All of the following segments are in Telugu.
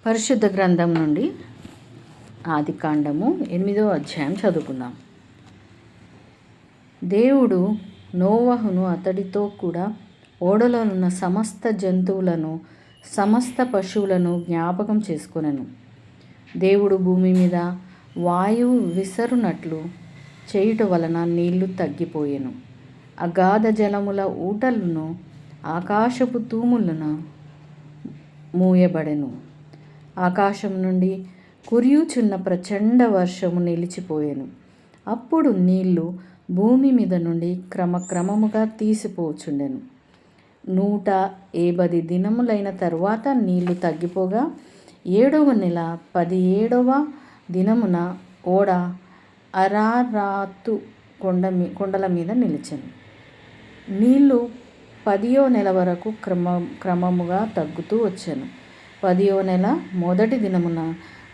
పరిశుద్ధ గ్రంథం నుండి ఆదికాండము 8వ అధ్యాయం చదువుకుందాం. దేవుడు నోవహును అతడితో కూడా ఓడలోనున్న సమస్త జంతువులను సమస్త పశువులను జ్ఞాపకం చేసుకొనెను. దేవుడు భూమి మీద వాయువు విసరునట్లు చేయుట వలన నీళ్లు తగ్గిపోయెను. అగాధ జలముల ఊటలను ఆకాశపు తూములను మూయబడెను. ఆకాశం నుండి కురియుచున్న ప్రచండ వర్షము నిలిచిపోయెను. అప్పుడు నీళ్లు భూమి మీద నుండి క్రమక్రమముగా తీసిపోచుండెను. 180 దినములైన తరువాత నీళ్లు తగ్గిపోగా 7వ నెల 17వ దినమున ఓడ అరారాతు కొండల మీద నిలిచెను. నీళ్లు 10వ నెల వరకు క్రమముగా తగ్గుతూ వచ్చెను. 10వ నెల మొదటి దినమున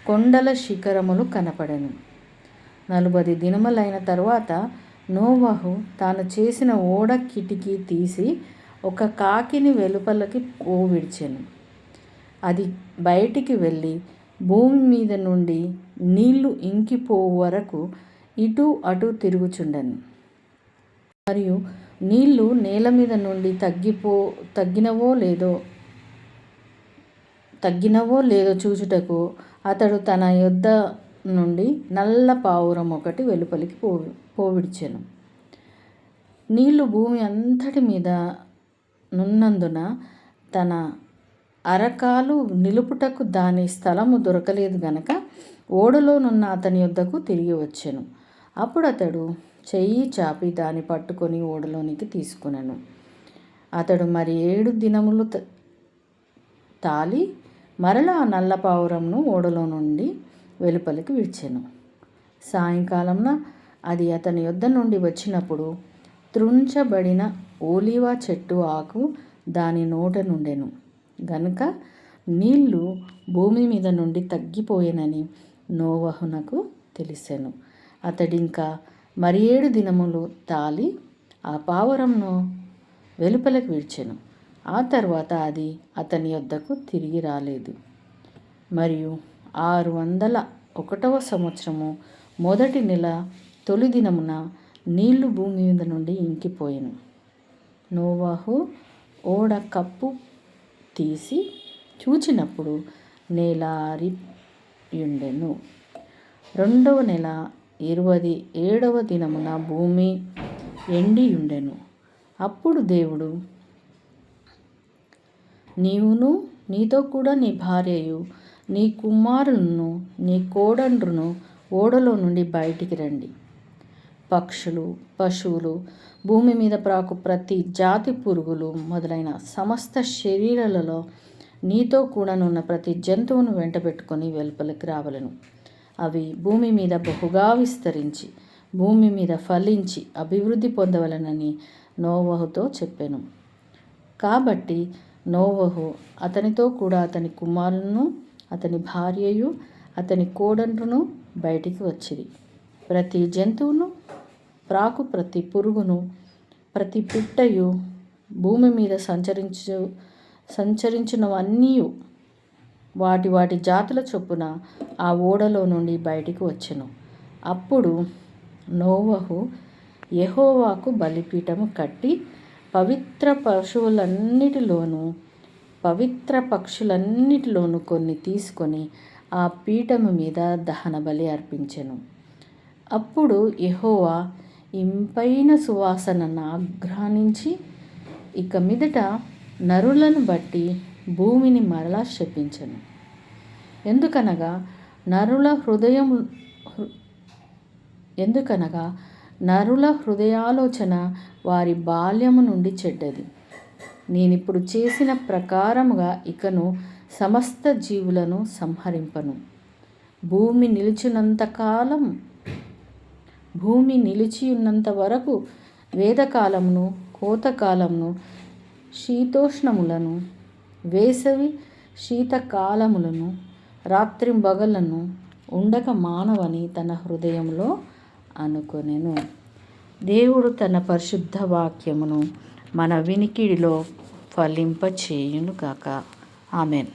కొండల శిఖరములు కనపడెను. 40 దినములైన తరువాత నోవహు తాను చేసిన ఓడ కిటికీ తీసి ఒక కాకిని వెలుపలకి విడిచెను. అది బయటికి వెళ్ళి భూమి మీద నుండి నీళ్లు ఇంకిపోవు వరకు ఇటు అటు తిరుగుచుండెను. మరియు నీళ్లు నేల మీద నుండి తగ్గినవో లేదో చూచుటకు అతడు తన యొద్ద నుండి నల్ల పావురం ఒకటి వెలుపలికి పోవిడిచెను. నీళ్లు భూమి అంతటి మీద నున్నందున తన అరకాలు నిలుపుటకు దాని స్థలము దొరకలేదు గనక ఓడలోనున్న అతని యొద్దకు తిరిగి వచ్చెను. అప్పుడు అతడు చెయ్యి చాపి దాన్ని పట్టుకొని ఓడలోనికి తీసుకొనెను. అతడు మరి 7 దినములు తాలి మరలా ఆ నల్ల పావురంను ఓడలో నుండి వెలుపలికి విడిచెను. సాయంకాలంన అది అతని యొద్ద నుండి వచ్చినప్పుడు త్రుంచబడిన ఓలీవ చెట్టు ఆకు దాని నోట నుండెను గనుక నీళ్లు భూమి మీద నుండి తగ్గిపోయేనని నోవహునకు తెలిసెను. అతడింకా మరి 7 దినములు తాలి ఆ పావురంను వెలుపలికి విడిచెను. ఆ తర్వాత అది అతని యొద్దకు తిరిగి రాలేదు. మరియు 601వ సంవత్సరము మొదటి నెల తొలి దినమున నీళ్లు భూమి మీద నుండి ఇంకిపోయెను. నోవహు ఓడ కప్పు తీసి చూచినప్పుడు నేల ఆరియుండెను. 2వ నెల 27వ దినమున భూమి ఎండియుండెను. అప్పుడు దేవుడు, నీవును నీతో కూడా నీ భార్యయు నీ కుమారులను నీ కోడండ్రును ఓడలో నుండి బయటికి రండి. పక్షులు పశువులు భూమి మీద ప్రాకు ప్రతి జాతి పురుగులు మొదలైన సమస్త శరీరాలలో నీతో కూడానున్న ప్రతి జంతువును వెంటబెట్టుకొని వెలుపలికి రావలను. అవి భూమి మీద బహుగా విస్తరించి భూమి మీద ఫలించి అభివృద్ధి పొందవలనని నోవహుతో చెప్పెను. కాబట్టి నోవహు అతనితో కూడా అతని కుమారులను అతని భార్యయు అతని కోడండ్రును బయటికి వచ్చిరి. ప్రతి జంతువును ప్రాకు ప్రతి పురుగును ప్రతి పిట్టయు భూమి మీద సంచరించినవన్నీ వాటి వాటి జాతుల చొప్పున ఆ ఓడలో నుండి బయటికి వచ్చెను. అప్పుడు నోవహు యెహోవాకు బలిపీఠము కట్టి పవిత్ర పశువులన్నిటిలోనూ పవిత్ర పక్షులన్నిటిలోనూ కొన్ని తీసుకొని ఆ పీఠము మీద దహన బలి అర్పించెను. అప్పుడు యెహోవా ఇంపైన సువాసనను ఆఘ్రానించి ఇక మీదట నరులను బట్టి భూమిని మరలా శపించెను. ఎందుకనగా నరుల హృదయాలోచన వారి బాల్యము నుండి చెడ్డది. నేనిప్పుడు చేసిన ప్రకారముగా ఇకను సమస్త జీవులను సంహరింపను. భూమి నిలిచియున్నంత వరకు వేదకాలమును కోతకాలమును శీతోష్ణములను వేసవి శీతకాలములను రాత్రింబగళ్ళను ఉండక మానవని తన హృదయంలో అనుకొనెను. దేవుడు తన పరిశుద్ధ వాక్యమును మన వినికిడిలో ఫలింపచేయును గాక. ఆమెన్.